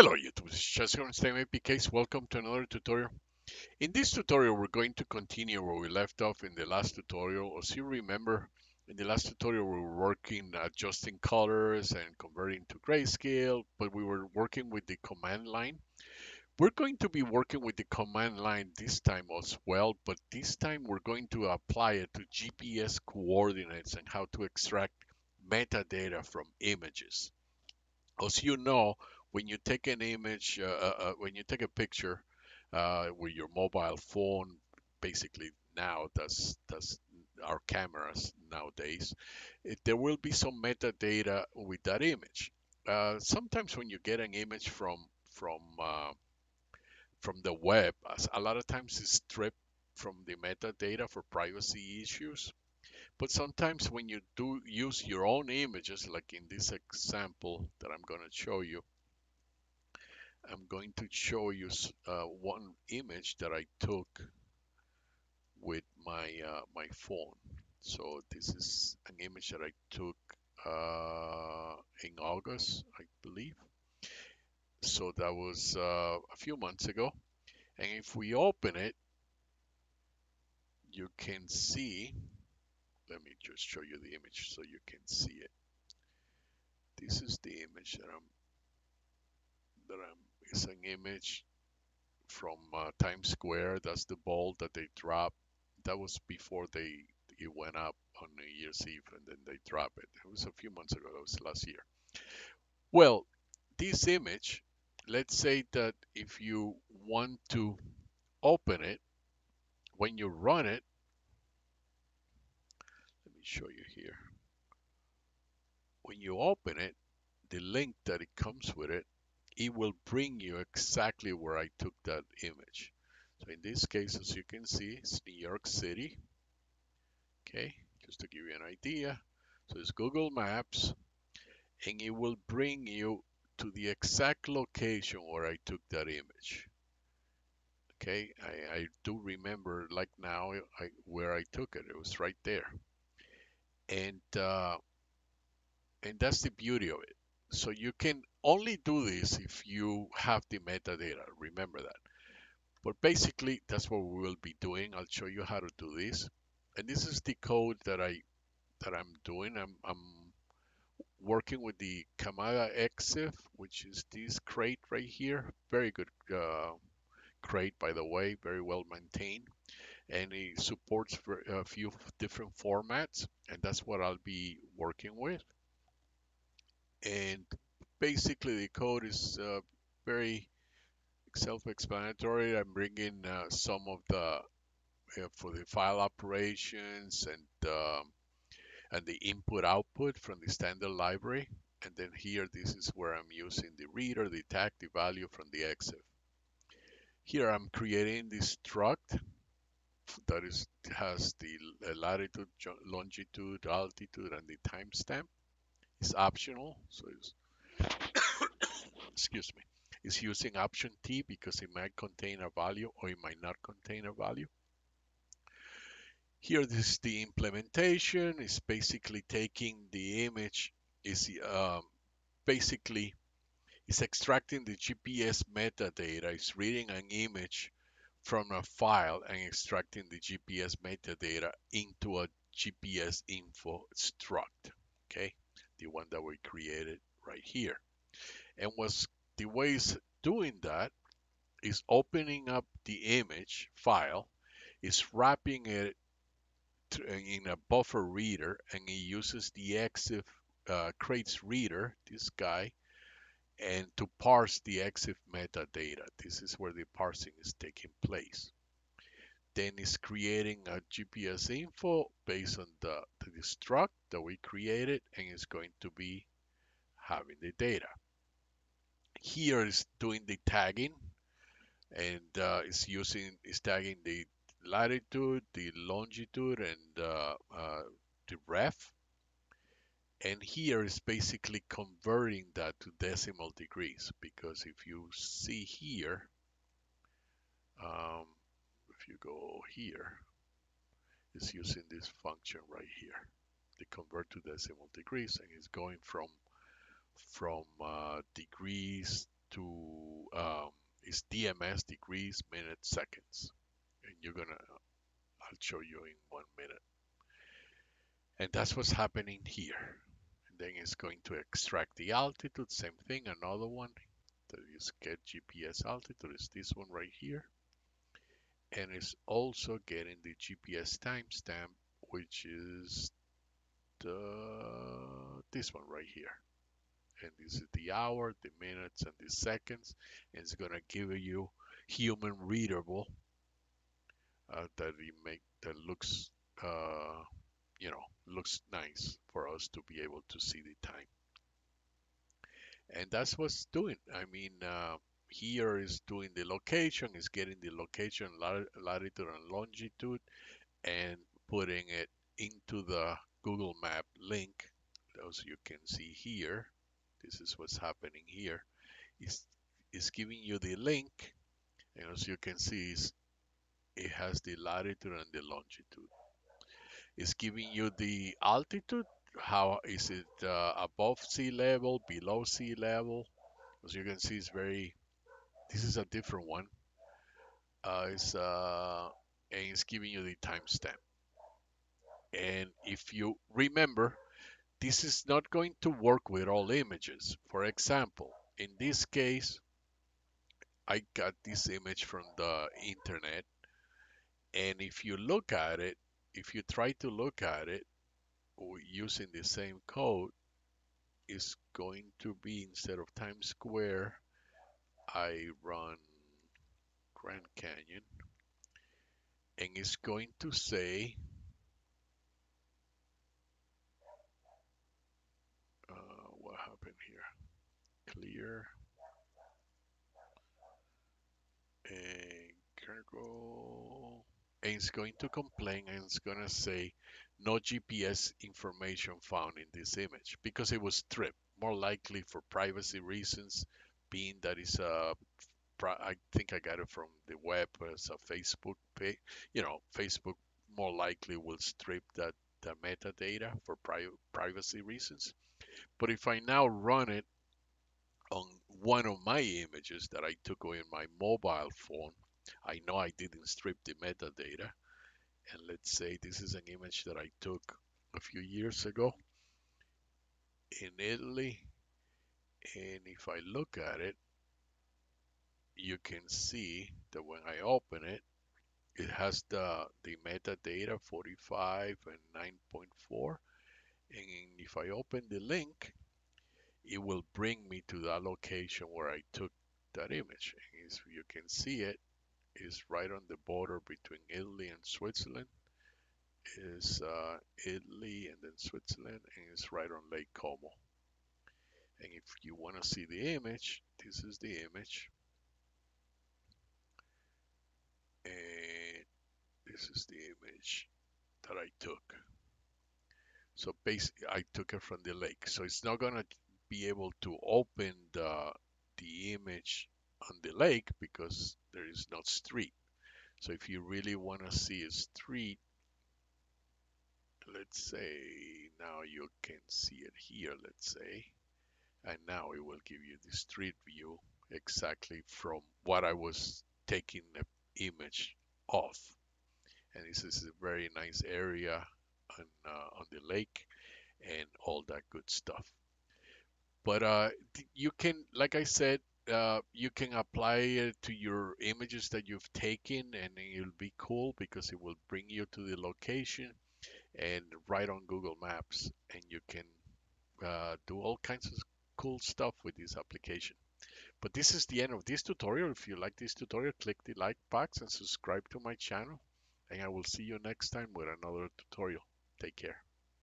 Hello YouTube, this is Chester on STEM APKs. Welcome to another tutorial. In this tutorial, we're going to continue where we left off in the last tutorial. As you remember, in the last tutorial, we were working adjusting colors and converting to grayscale, but we were working with the command line. We're going to be working with the command line this time as well, but this time we're going to apply it to GPS coordinates and how to extract metadata from images. As you know, when you take an image, when you take a picture with your mobile phone, basically now that's our cameras nowadays, there will be some metadata with that image. Sometimes when you get an image from the web, a lot of times it's stripped from the metadata for privacy issues. But sometimes when you do use your own images, like in this example that I'm going to show you, I'm going to show you one image that I took with my phone. So this is an image that I took in August, I believe. So that was a few months ago. And if we open it, you can see. Let me just show you the image so you can see it. This is the image that I'm. It's an image from Times Square. That's the ball that they dropped. That was before it went up on New Year's Eve, and then they dropped it. It was a few months ago. That was last year. Well, this image, let's say that if you want to open it, when you run it, let me show you here. When you open it, the link that it comes with it, it will bring you exactly where I took that image. So in this case, as you can see, it's New York City. Okay, just to give you an idea. So it's Google Maps, and it will bring you to the exact location where I took that image. Okay, I do remember like now where I took it. It was right there, and that's the beauty of it. So you can only do this if you have the metadata. Remember that. But basically, that's what we will be doing. I'll show you how to do this, and this is the code that I'm doing. I'm working with the Parse EXIF, which is this crate right here. Very good crate, by the way, very well maintained. And it supports for a few different formats, and that's what I'll be working with. And basically, the code is very self-explanatory. I'm bringing some of the for the file operations and the input output from the standard library. And then here, this is where I'm using the reader, the tag, the value from the EXIF. Here I'm creating this struct that has the latitude, longitude, altitude, and the timestamp. It's optional, so it's excuse me. It's using option T because it might contain a value or it might not contain a value. Here, this is the implementation. It's basically taking the image, is basically it's extracting the GPS metadata. It's reading an image from a file and extracting the GPS metadata into a GPS info struct. Okay, the one that we created right here. And the way it's doing that is opening up the image file, is wrapping it in a buffer reader, and it uses the EXIF crates reader, this guy, and to parse the EXIF metadata. This is where the parsing is taking place. Then it's creating a GPS info based on the struct that we created, and it's going to be having the data. Here is doing the tagging, and it's tagging the latitude, the longitude, and the ref. And here is basically converting that to decimal degrees, because if you see here, um, if you go here, it's using this function right here. They convert to decimal degrees, and it's going from degrees to um, is DMS, degrees, minutes, seconds. And I'll show you in 1 minute. And that's what's happening here. And then it's going to extract the altitude, same thing, another one that is get GPS altitude is this one right here. And it's also getting the GPS timestamp, which is this one right here. And this is the hour, the minutes, and the seconds. And it's gonna give you human readable that looks looks nice for us to be able to see the time. And that's what's doing. I mean, here is doing the location, is getting the location, latitude and longitude, and putting it into the Google Map link. As you can see here, this is what's happening here. It's giving you the link, and as you can see, it has the latitude and the longitude. It's giving you the altitude. How is it above sea level, below sea level? As you can see, this is a different one. And it's giving you the timestamp. And if you remember, this is not going to work with all images. For example, in this case, I got this image from the internet. And if you look at it, if you try to look at it using the same code, it's going to be, instead of Times Square, I run Grand Canyon, and it's going to say, what happened here? Clear and cargo. And it's going to complain, and it's going to say no GPS information found in this image because it was stripped, more likely for privacy reasons, being that it's a I think I got it from the web as a Facebook page. Facebook more likely will strip the metadata for privacy reasons. But if I now run it on one of my images that I took in my mobile phone, I know I didn't strip the metadata. And let's say this is an image that I took a few years ago in Italy. And if I look at it, you can see that when I open it, it has the metadata 45 and 9.4. And if I open the link, it will bring me to that location where I took that image. And as you can see, it is right on the border between Italy and Switzerland. Is Italy and then Switzerland, and it's right on Lake Como. And if you want to see the image, this is the image, and this is the image that I took. So basically, I took it from the lake. So it's not gonna be able to open the image on the lake because there is no street. So if you really want to see a street, let's say now you can see it here, let's say, and now it will give you the street view exactly from what I was taking the image of. And this is a very nice area on the lake and all that good stuff. But you can, like I said, you can apply it to your images that you've taken, and it'll be cool because it will bring you to the location and right on Google Maps, and you can do all kinds of cool stuff with this application. But this is the end of this tutorial. If you like this tutorial, click the like box and subscribe to my channel, and I will see you next time with another tutorial. Take care.